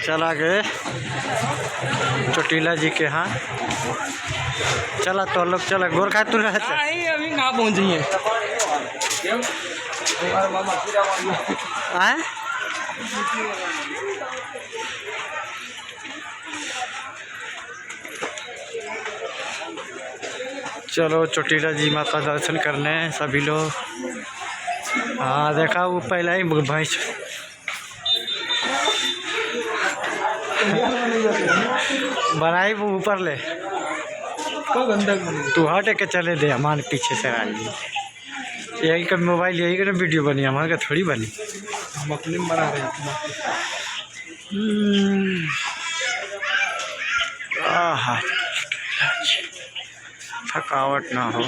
चला गए चोटीला जी के यहाँ। चला तो लोग चला गोरखा तुर अभी कहाँ पहुँचे हैं? आए चलो चोटीला जी माता दर्शन करने सभी लोग। हाँ देखा वो पहला ही भैंस बनाई वो ऊपर ले तू हट के चले दे हमारे पीछे से आई। यही का मोबाइल यही का वीडियो बनी हमारे का थोड़ी बनी। हम अपने में बना रहे हैं। थकावट ना हो।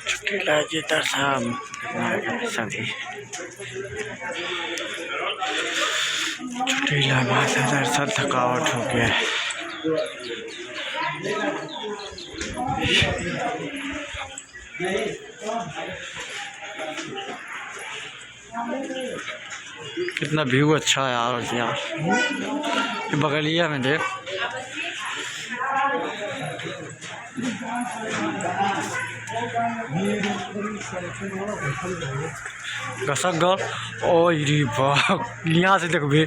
चोटीला जी दर्शन सभी चोटीला माता दर्शन थकावट हो गया। कितना व्यू अच्छा है यार यहाँ बगलिया में देख। घसकगढ़ ओ यहाँ से देखो भी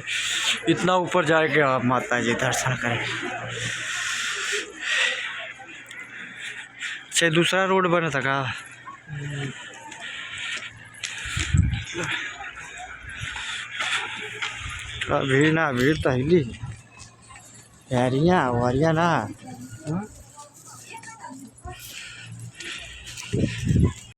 इतना ऊपर जाएगा आप माता जी दर्शन करें। अच्छा दूसरा रोड बना था का भीड़ ना भीड़ तो हिली यारियाँ वारियाँ ना।